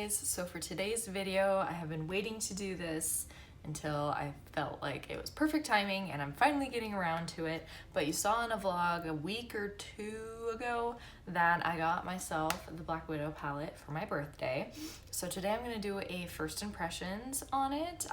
guys, so for today's video, I have been waiting to do this until I felt like it was perfect timing and I'm finally getting around to it. But you saw in a vlog a week or two ago that I got myself the Black Widow palette for my birthday. So today I'm gonna do a first impressions on it.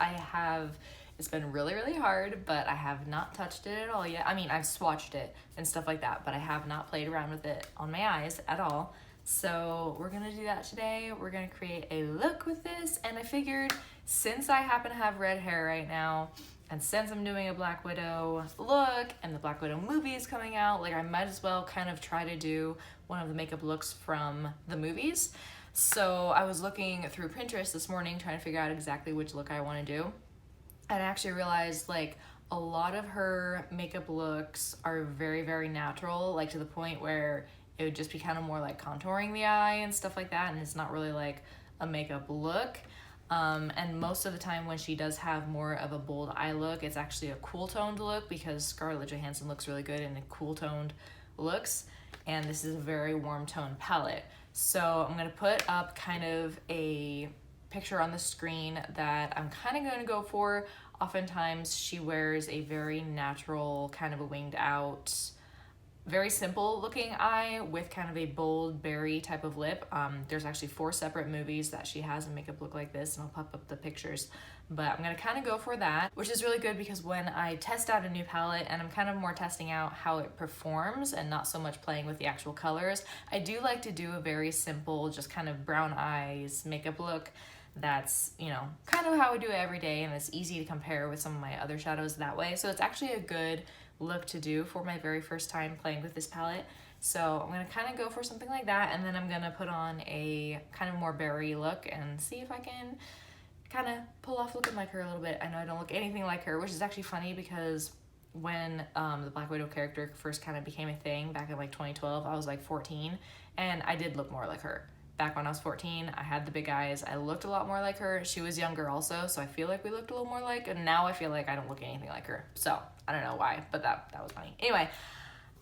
It's been really hard, but I have not touched it at all yet. I mean, I've swatched it and stuff like that, but I have not played around with it on my eyes at all. So we're gonna do that today. We're gonna create a look with this, and I figured since I happen to have red hair right now, and since I'm doing a Black Widow look and the Black Widow movie is coming out, like I might as well kind of try to do one of the makeup looks from the movies. So I was looking through Pinterest this morning trying to figure out exactly which look I wanna do. And I actually realized like a lot of her makeup looks are very natural, like to the point where it would just be kind of more like contouring the eye and stuff like that, and it's not really like a makeup look. And most of the time when she does have more of a bold eye look, it's actually a cool toned look because Scarlett Johansson looks really good in the cool toned looks, and this is a very warm toned palette. So I'm gonna put up kind of a picture on the screen that I'm kind of going to go for. Oftentimes she wears a very natural, kind of a winged out, very simple looking eye with kind of a bold berry type of lip. There's actually 4 separate movies that she has a makeup look like this, and I'll pop up the pictures. But I'm gonna kind of go for that, which is really good because when I test out a new palette and I'm kind of more testing out how it performs and not so much playing with the actual colors, I do like to do a very simple, just kind of brown eyes makeup look. That's, you know, kind of how I do it every day, and it's easy to compare with some of my other shadows that way. So it's actually a good look to do for my very first time playing with this palette. So I'm gonna kind of go for something like that, and then I'm gonna put on a kind of more berry look and see if I can kind of pull off looking like her a little bit. I know I don't look anything like her, which is actually funny because when the Black Widow character first kind of became a thing back in like 2012, I was like 14, and I did look more like her. Back when I was 14, I had the big eyes. I looked a lot more like her. She was younger also, so I feel like we looked a little more like, and now I feel like I don't look anything like her. So I don't know why, but that was funny. Anyway,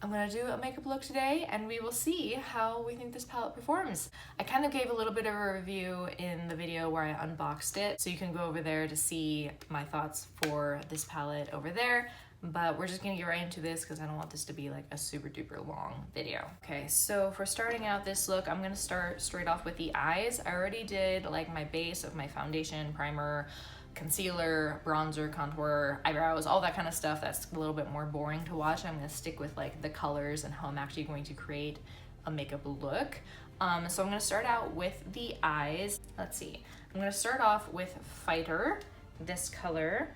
I'm gonna do a makeup look today, and we will see how we think this palette performs. I kind of gave a little bit of a review in the video where I unboxed it, so you can go over there to see my thoughts for this palette over there. But we're just gonna get right into this because I don't want this to be like a super duper long video. Okay, so for starting out this look, I'm gonna start straight off with the eyes. I already did like my base of my foundation, primer, concealer, bronzer, contour, eyebrows, all that kind of stuff that's a little bit more boring to watch. I'm gonna stick with like the colors and how I'm actually going to create a makeup look. So I'm gonna start out with the eyes. Let's see, I'm gonna start off with Fighter, this color.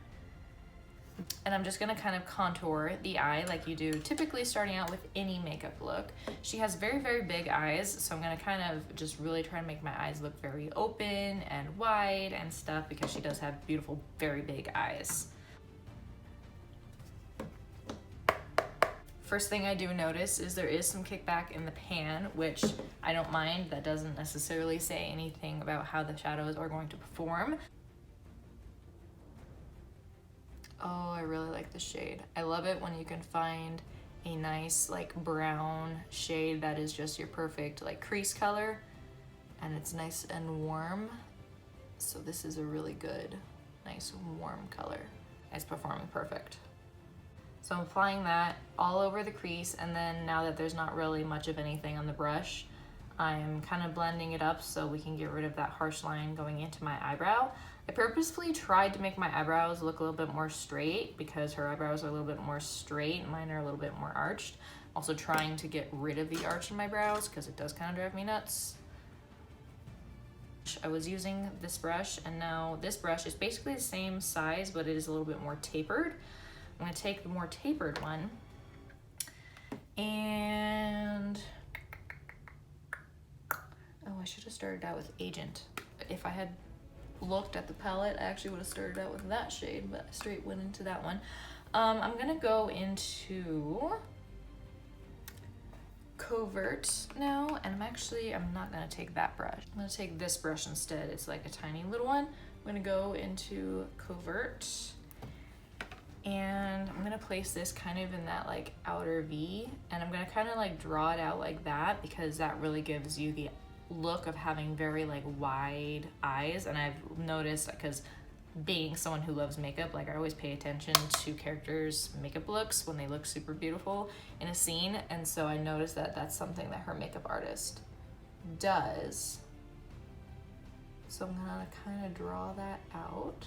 And I'm just gonna kind of contour the eye like you do typically starting out with any makeup look. She has very big eyes, so I'm gonna kind of just really try to make my eyes look very open and wide and stuff because she does have beautiful, very big eyes. First thing I do notice is there is some kickback in the pan, which I don't mind. That doesn't necessarily say anything about how the shadows are going to perform. Oh, I really like this shade. I love it when you can find a nice like brown shade that is just your perfect like crease color, and it's nice and warm. So this is a really good, nice warm color. It's performing perfect. So I'm applying that all over the crease, and then now that there's not really much of anything on the brush, I'm kind of blending it up so we can get rid of that harsh line going into my eyebrow. I purposefully tried to make my eyebrows look a little bit more straight because her eyebrows are a little bit more straight and mine are a little bit more arched. Also trying to get rid of the arch in my brows because it does kind of drive me nuts. I was using this brush, and now this brush is basically the same size, but it is a little bit more tapered. I'm gonna take the more tapered one, and oh, I should have started out with Agent. If I had looked at the palette, I actually would have started out with that shade, but I straight went into that one. I'm gonna go into Covert now, and I'm not gonna take that brush. I'm gonna take this brush instead. It's like a tiny little one. I'm gonna go into Covert, and I'm gonna place this kind of in that like outer V, and I'm gonna kind of like draw it out like that because that really gives you the look of having very like wide eyes, and I've noticed, because being someone who loves makeup, like I always pay attention to characters' makeup looks when they look super beautiful in a scene, and so I noticed that that's something that her makeup artist does. So I'm gonna kind of draw that out.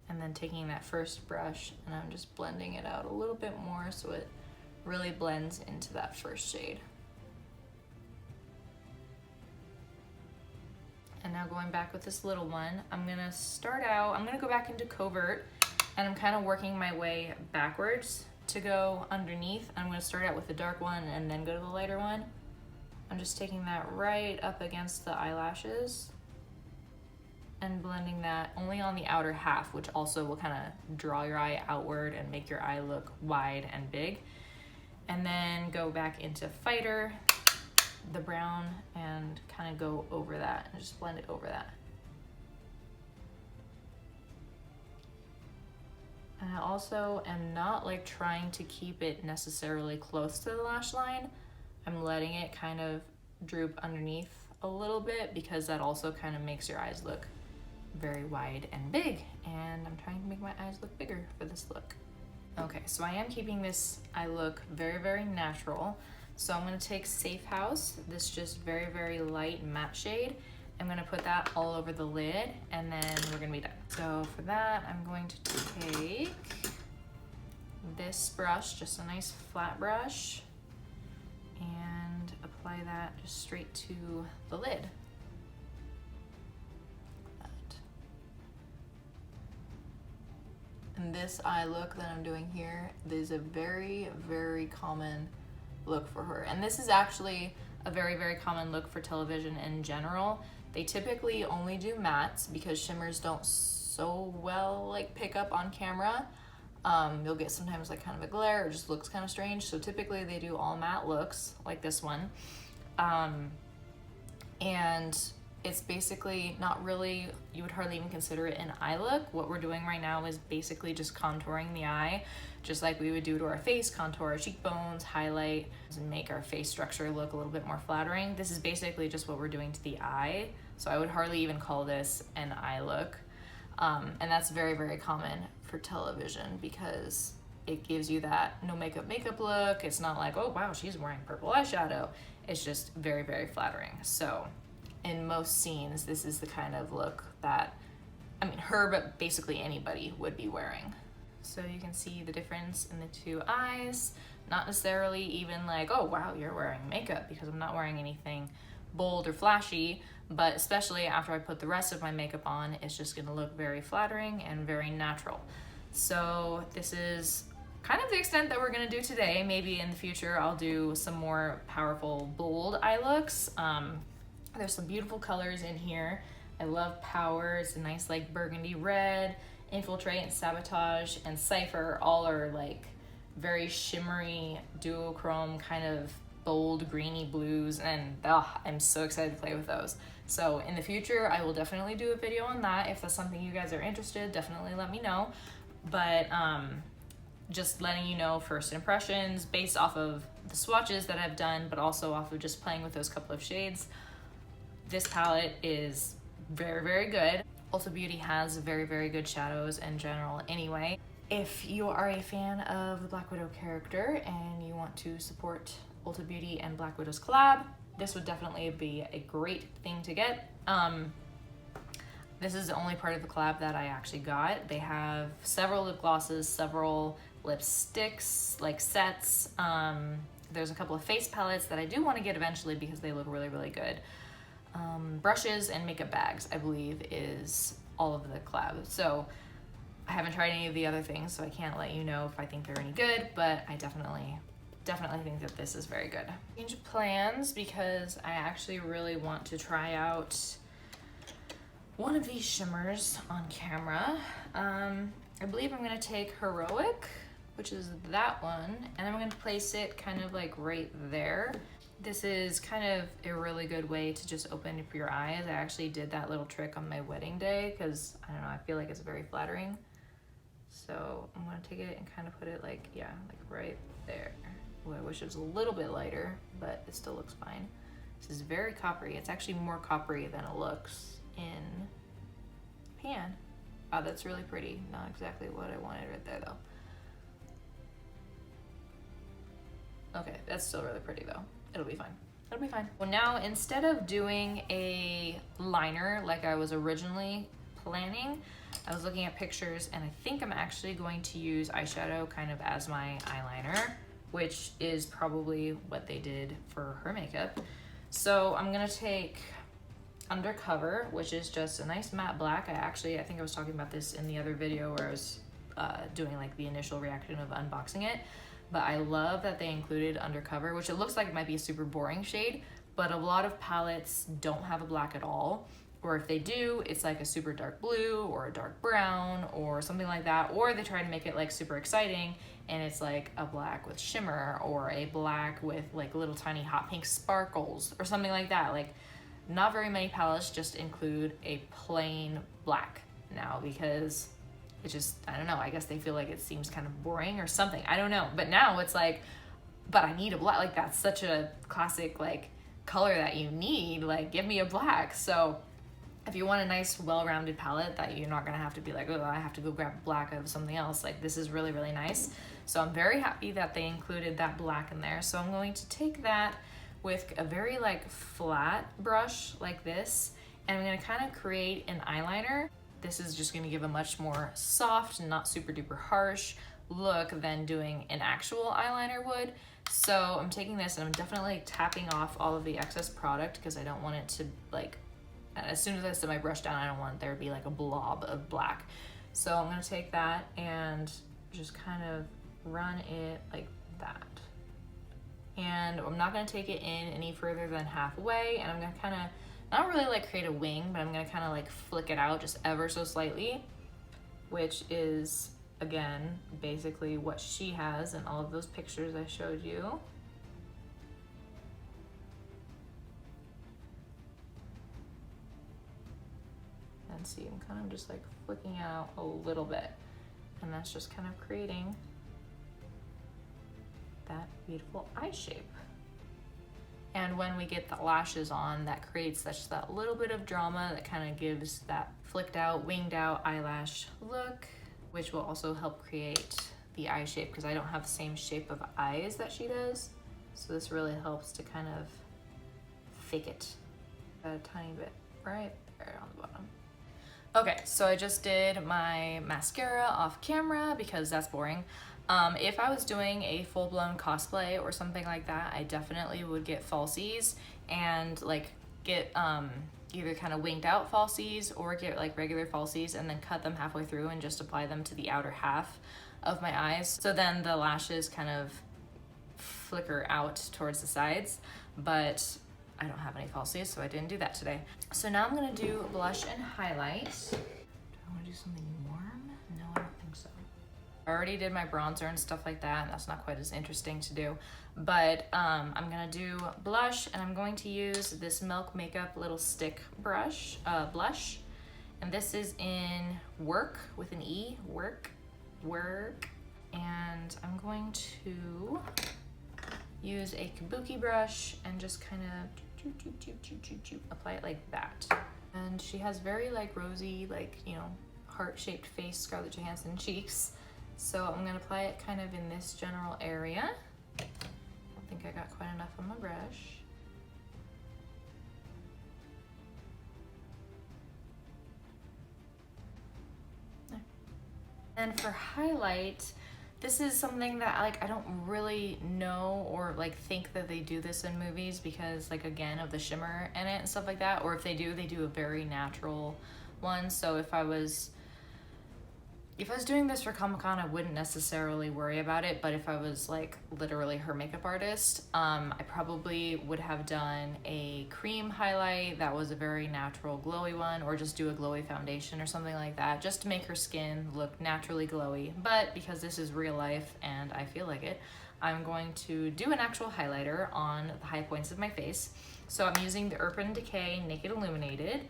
And then taking that first brush and I'm just blending it out a little bit more so it really blends into that first shade. And now going back with this little one, I'm gonna go back into covert, and I'm kind of working my way backwards to go underneath. I'm gonna start out with the dark one and then go to the lighter one. I'm just taking that right up against the eyelashes and blending that only on the outer half, which also will kind of draw your eye outward and make your eye look wide and big. And then go back into Fighter, the brown, and kind of go over that and just blend it over that. And I also am not like trying to keep it necessarily close to the lash line. I'm letting it kind of droop underneath a little bit because that also kind of makes your eyes look very wide and big, and I'm trying to make my eyes look bigger for this look. Okay, so I am keeping this eye look very, very natural. So I'm gonna take Safe House, this just very, very light matte shade. I'm gonna put that all over the lid, and then we're gonna be done. So for that, I'm going to take this brush, just a nice flat brush, and apply that just straight to the lid. And this eye look that I'm doing here is a very, very common look for her. And this is actually a very, very common look for television in general. They typically only do mattes because shimmers don't so well like pick up on camera. You'll get sometimes like kind of a glare, or just looks kind of strange. So typically they do all matte looks like this one. And it's basically not really, you would hardly even consider it an eye look. What we're doing right now is basically just contouring the eye, just like we would do to our face, contour our cheekbones, highlight, and make our face structure look a little bit more flattering. This is basically just what we're doing to the eye. So I would hardly even call this an eye look. And that's very, very common for television because it gives you that no makeup look. It's not like, oh wow, she's wearing purple eyeshadow. It's just very, very flattering. So in most scenes, this is the kind of look that, I mean, her, but basically anybody would be wearing. So you can see the difference in the two eyes. Not necessarily even like, oh wow, you're wearing makeup, because I'm not wearing anything bold or flashy, but especially after I put the rest of my makeup on, it's just gonna look very flattering and very natural. So this is kind of the extent that we're gonna do today. Maybe in the future I'll do some more powerful, bold eye looks. There's some beautiful colors in here. I love Power. It's a nice like burgundy red. Infiltrate and Sabotage and Cypher all are like very shimmery duochrome kind of bold greeny blues, and I'm so excited to play with those. So in the future I will definitely do a video on that. If that's something you guys are interested, definitely let me know. But just letting you know first impressions based off of the swatches that I've done, but also off of just playing with those couple of shades. This palette is very, very good. Ulta Beauty has very, very good shadows in general anyway. If you are a fan of the Black Widow character and you want to support Ulta Beauty and Black Widow's collab, this would definitely be a great thing to get. This is the only part of the collab that I actually got. They have several lip glosses, several lipsticks, like sets. There's a couple of face palettes that I do want to get eventually because they look really, really good. Brushes and makeup bags, I believe, is all of the collab. So I haven't tried any of the other things, so I can't let you know if I think they're any good, but I definitely think that this is very good. Change of plans because I actually really want to try out one of these shimmers on camera. I believe I'm gonna take Heroic, which is that one, and I'm gonna place it kind of like right there. This is kind of a really good way to just open up your eyes. I actually did that little trick on my wedding day because, I don't know, I feel like it's very flattering. So I'm gonna take it and kind of put it like, yeah, like right there. Ooh, I wish it was a little bit lighter, but it still looks fine. This is very coppery. It's actually more coppery than it looks in pan. Wow, that's really pretty. Not exactly what I wanted right there though. Okay, that's still really pretty though. It'll be fine. It'll be fine. Well, now instead of doing a liner like I was originally planning, I was looking at pictures and I think I'm actually going to use eyeshadow kind of as my eyeliner, which is probably what they did for her makeup. So I'm gonna take Undercover, which is just a nice matte black. I think I was talking about this in the other video where I was doing like the initial reaction of unboxing it. But I love that they included Undercover, which it looks like it might be a super boring shade, but a lot of palettes don't have a black at all. Or if they do, it's like a super dark blue or a dark brown or something like that. Or they try to make it like super exciting and it's like a black with shimmer or a black with like little tiny hot pink sparkles or something like that. Like not very many palettes just include a plain black now because it just, I don't know, I guess they feel like it seems kind of boring or something. I don't know. But now it's like, but I need a black. Like that's such a classic like color that you need. Like give me a black. So if you want a nice well-rounded palette that you're not gonna have to be like, oh, I have to go grab black of something else, like this is really, really nice. So I'm very happy that they included that black in there. So I'm going to take that with a very like flat brush like this, and I'm gonna kind of create an eyeliner. This is just gonna give a much more soft, not super duper harsh look than doing an actual eyeliner would. So I'm taking this and I'm definitely like, tapping off all of the excess product because I don't want it to like, as soon as I set my brush down, I don't want there to be like a blob of black. So I'm gonna take that and just kind of run it like that. And I'm not gonna take it in any further than halfway, and I'm gonna kind of, not really like create a wing, but I'm gonna kind of like flick it out just ever so slightly, which is, again, basically what she has in all of those pictures I showed you. And see, I'm kind of just like flicking out a little bit, and that's just kind of creating that beautiful eye shape. And when we get the lashes on, that creates such that little bit of drama that kind of gives that flicked out, winged out eyelash look, which will also help create the eye shape because I don't have the same shape of eyes that she does. So this really helps to kind of fake it a tiny bit right there on the bottom. Okay, so I just did my mascara off camera because that's boring. If I was doing a full-blown cosplay or something like that, I definitely would get falsies and like get either kind of winged out falsies or get like regular falsies and then cut them halfway through and just apply them to the outer half of my eyes. So then the lashes kind of flicker out towards the sides, but I don't have any falsies, so I didn't do that today. So now I'm gonna do blush and highlight. Do I wanna do something warm? No, I don't think so. I already did my bronzer and stuff like that, and that's not quite as interesting to do. But I'm gonna do blush, and I'm going to use this Milk Makeup little stick blush. And this is in Work with an E, Work. And I'm going to use a kabuki brush and just kind of apply it like that. And she has very like rosy, like, you know, heart-shaped face, Scarlett Johansson cheeks. So I'm gonna apply it kind of in this general area. I don't think I got quite enough on my brush. There. And for highlight, this is something that like I don't really know or like think that they do this in movies because like again of the shimmer in it and stuff like that, or if they do a very natural one. So if I was doing this for Comic-Con, I wouldn't necessarily worry about it, but if I was like literally her makeup artist, I probably would have done a cream highlight that was a very natural glowy one, or just do a glowy foundation or something like that, just to make her skin look naturally glowy. But because this is real life and I feel like it, I'm going to do an actual highlighter on the high points of my face. So I'm using the Urban Decay Naked Illuminated,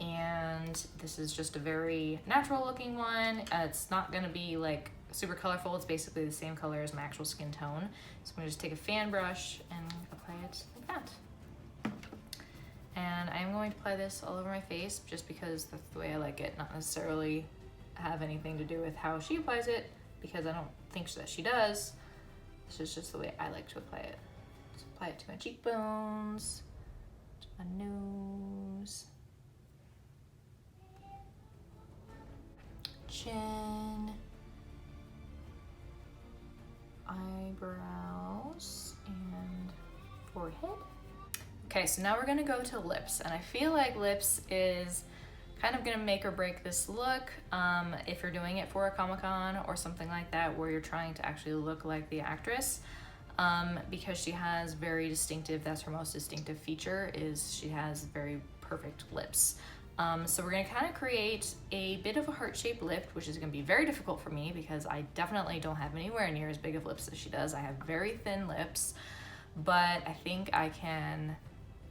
And this is just a very natural looking one. It's not gonna be like super colorful. It's basically the same color as my actual skin tone. So I'm gonna just take a fan brush and apply it like that. And I'm going to apply this all over my face just because that's the way I like it, not necessarily have anything to do with how she applies it, because I don't think that she does. This is just the way I like to apply it. Just apply it to my cheekbones, to my nose, chin, eyebrows, and forehead. Okay, so now we're gonna go to lips, and I feel like lips is kind of gonna make or break this look if you're doing it for a Comic-Con or something like that where you're trying to actually look like the actress, because she has very distinctive, that's her most distinctive feature, is she has very perfect lips. So we're gonna kind of create a bit of a heart-shaped lip, which is gonna be very difficult for me because I definitely don't have anywhere near as big of lips as she does. I have very thin lips, but I think I can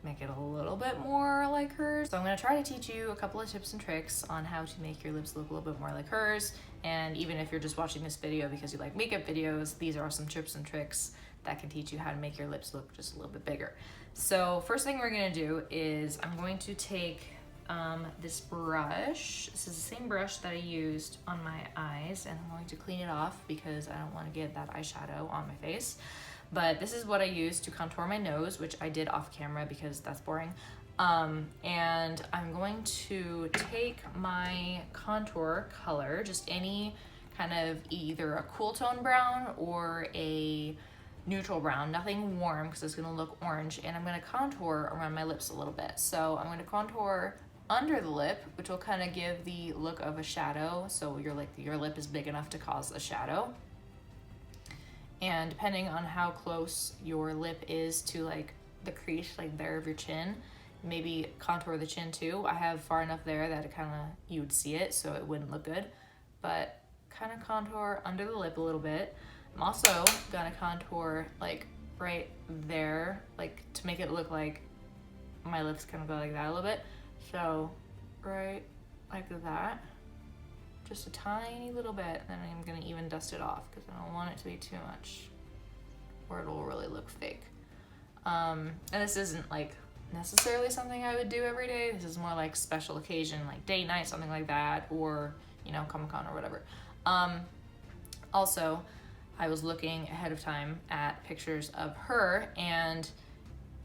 make it a little bit more like hers. So I'm gonna try to teach you a couple of tips and tricks on how to make your lips look a little bit more like hers. And even if you're just watching this video because you like makeup videos, these are some tips and tricks that can teach you how to make your lips look just a little bit bigger. So first thing we're gonna do is I'm going to take this brush. This is the same brush that I used on my eyes, and I'm going to clean it off because I don't want to get that eyeshadow on my face. But this is what I use to contour my nose, which I did off camera because that's boring. And I'm going to take my contour color, just any kind of either a cool tone brown or a neutral brown, nothing warm because it's gonna look orange, and I'm gonna contour around my lips a little bit. So I'm gonna contour under the lip, which will kind of give the look of a shadow. So your lip is big enough to cause a shadow. And depending on how close your lip is to like the crease like there of your chin, maybe contour the chin too. I have far enough there that it kind of, you would see it, so it wouldn't look good. But kind of contour under the lip a little bit. I'm also gonna contour like right there, like to make it look like my lips kind of go like that a little bit. So right like that. Just a tiny little bit, and then I'm gonna even dust it off because I don't want it to be too much or it'll really look fake. And this isn't like necessarily something I would do every day. This is more like special occasion, like date night, something like that, or you know, Comic-Con or whatever. Also, I was looking ahead of time at pictures of her, and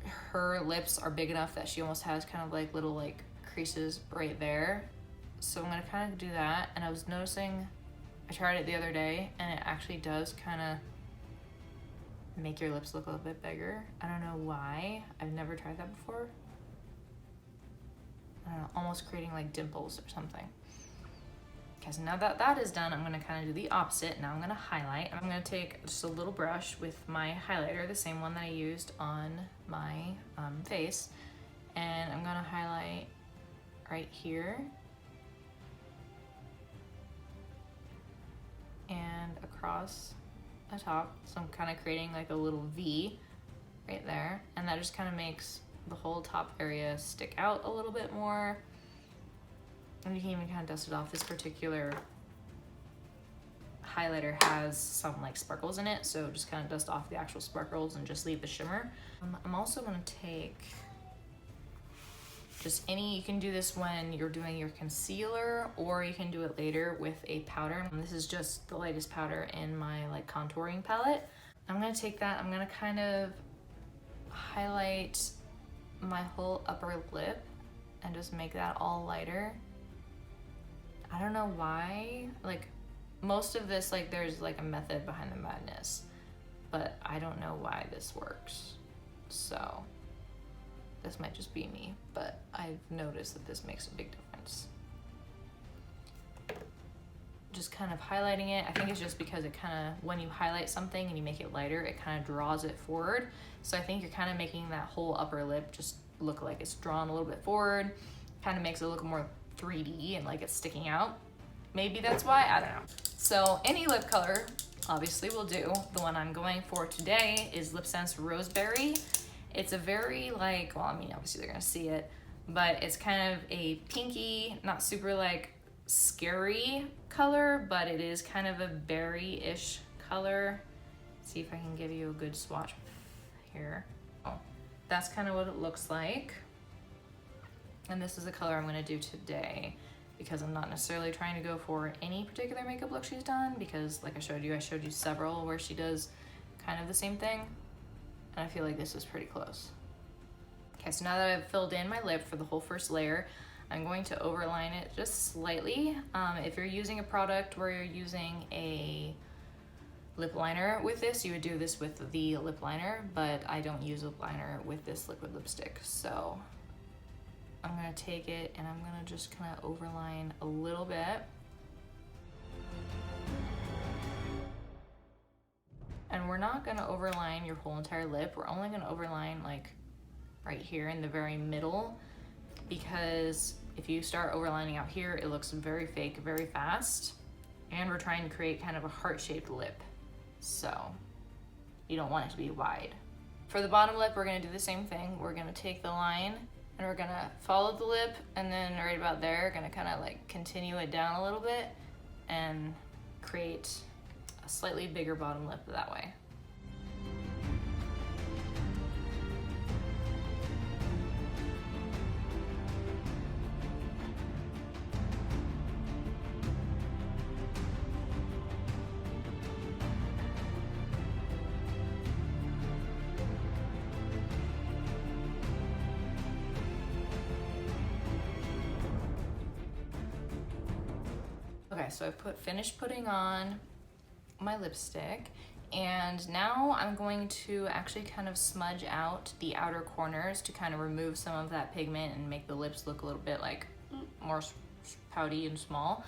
her lips are big enough that she almost has kind of like little like creases right there. So I'm gonna kind of do that, and I was noticing, I tried it the other day, and it actually does kind of make your lips look a little bit bigger. I don't know why. I've never tried that before. I don't know, almost creating like dimples or something. Okay, so now that that is done, I'm gonna kind of do the opposite. Now I'm gonna highlight. I'm gonna take just a little brush with my highlighter, the same one that I used on my face, and I'm gonna highlight right here and across the top. So I'm kind of creating like a little V right there, and that just kind of makes the whole top area stick out a little bit more. And you can even kind of dust it off. This particular highlighter has some like sparkles in it, so just kind of dust off the actual sparkles and just leave the shimmer. I'm also going to take just any, you can do this when you're doing your concealer, or you can do it later with a powder. And this is just the lightest powder in my like contouring palette. I'm gonna take that, I'm gonna kind of highlight my whole upper lip and just make that all lighter. I don't know why, like most of this, like there's like a method behind the madness, but I don't know why this works. So this might just be me, but I've noticed that this makes a big difference. Just kind of highlighting it. I think it's just because it kind of, when you highlight something and you make it lighter, it kind of draws it forward. So I think you're kind of making that whole upper lip just look like it's drawn a little bit forward. Kind of makes it look more 3D and like it's sticking out. Maybe that's why, I don't know. So any lip color obviously will do. The one I'm going for today is Lip Sense Roseberry. It's a very like, well, I mean, obviously they're gonna see it. but it's kind of a pinky, not super like scary color, but it is kind of a berry-ish color. See if I can give you a good swatch here. Oh, that's kind of what it looks like. And this is the color I'm gonna do today because I'm not necessarily trying to go for any particular makeup look she's done, because like I showed you several where she does kind of the same thing. And I feel like this is pretty close. Okay, so now that I've filled in my lip for the whole first layer, I'm going to overline it just slightly. If you're using a product where you're using a lip liner with this, you would do this with the lip liner, but I don't use lip liner with this liquid lipstick. So I'm gonna take it and I'm gonna just kind of overline a little bit. And we're not gonna overline your whole entire lip. We're only gonna overline like right here in the very middle, because if you start overlining out here, it looks very fake, very fast. And we're trying to create kind of a heart-shaped lip. So you don't want it to be wide. For the bottom lip, we're gonna do the same thing. We're gonna take the line and we're gonna follow the lip, and then right about there, gonna kind of like continue it down a little bit and create a slightly bigger bottom lip that way. Okay, so I finished putting on my lipstick, and now I'm going to actually kind of smudge out the outer corners to kind of remove some of that pigment and make the lips look a little bit like more pouty and small.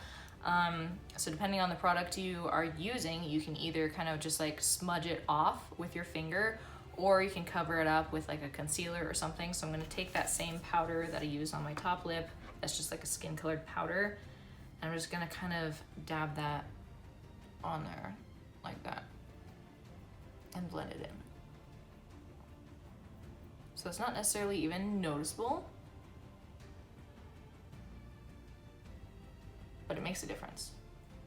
So depending on the product you are using, you can either kind of just like smudge it off with your finger, or you can cover it up with like a concealer or something. So I'm gonna take that same powder that I used on my top lip, that's just like a skin colored powder, and I'm just gonna kind of dab that on there like that and blend it in. So it's not necessarily even noticeable, but it makes a difference.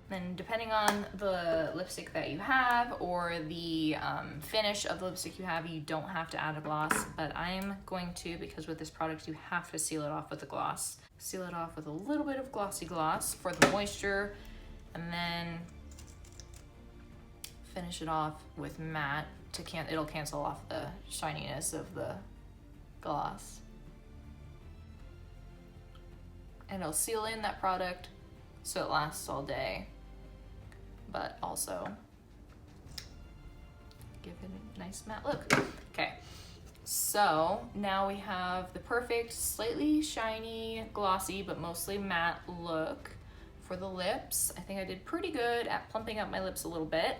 Then depending on the lipstick that you have or the finish of the lipstick you have, you don't have to add a gloss, but I'm going to, because with this product you have to seal it off with a gloss. Seal it off with a little bit of glossy gloss for the moisture, and then finish it off with matte it'll cancel off the shininess of the gloss. And it'll seal in that product so it lasts all day, but also give it a nice matte look. Okay, so now we have the perfect, slightly shiny, glossy, but mostly matte look for the lips. I think I did pretty good at plumping up my lips a little bit.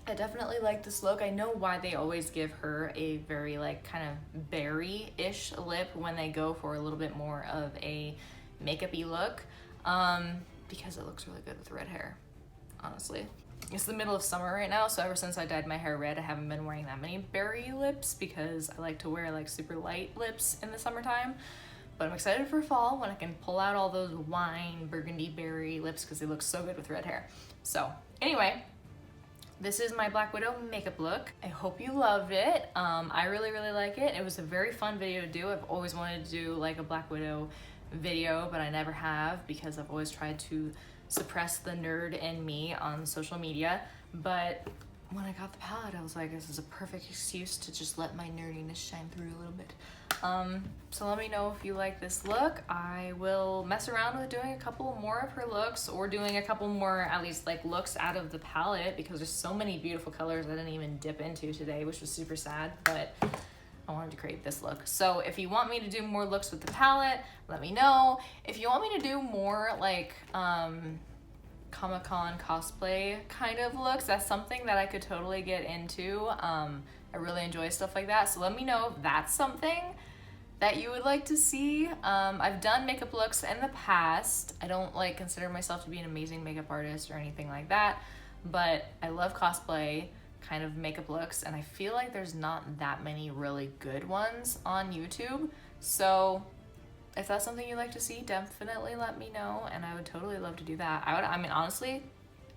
I definitely like this look. I know why they always give her a very like kind of berry-ish lip when they go for a little bit more of a makeup-y look, because it looks really good with red hair, honestly. It's the middle of summer right now, so ever since I dyed my hair red, I haven't been wearing that many berry lips because I like to wear like super light lips in the summertime. But I'm excited for fall when I can pull out all those wine burgundy berry lips because they look so good with red hair. So anyway, this is my Black Widow makeup look. I hope you loved it. I really, really like it. It was a very fun video to do. I've always wanted to do like a Black Widow video, but I never have because I've always tried to suppress the nerd in me on social media. But when I got the palette, I was like, this is a perfect excuse to just let my nerdiness shine through a little bit. So let me know if you like this look. I will mess around with doing a couple more of her looks, or doing a couple more at least like looks out of the palette, because there's so many beautiful colors I didn't even dip into today, which was super sad, but I wanted to create this look. So if you want me to do more looks with the palette, let me know. If you want me to do more like Comic-Con cosplay kind of looks, that's something that I could totally get into. I really enjoy stuff like that, so let me know if that's something that you would like to see. I've done makeup looks in the past. I don't like consider myself to be an amazing makeup artist or anything like that, but I love cosplay kind of makeup looks, and I feel like there's not that many really good ones on YouTube. So if that's something you'd like to see, definitely let me know, and I would totally love to do that. I mean, honestly,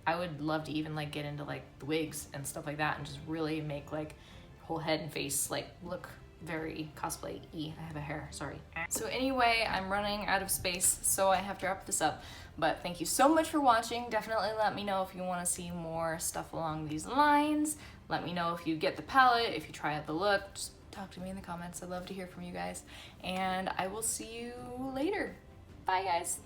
I would love to even like get into like the wigs and stuff like that and just really make like whole head and face like look very cosplay-y. I have a hair, sorry. So anyway, I'm running out of space, so I have to wrap this up. But thank you so much for watching. Definitely let me know if you want to see more stuff along these lines. Let me know if you get the palette, if you try out the look. Just talk to me in the comments. I'd love to hear from you guys. And I will see you later. Bye, guys.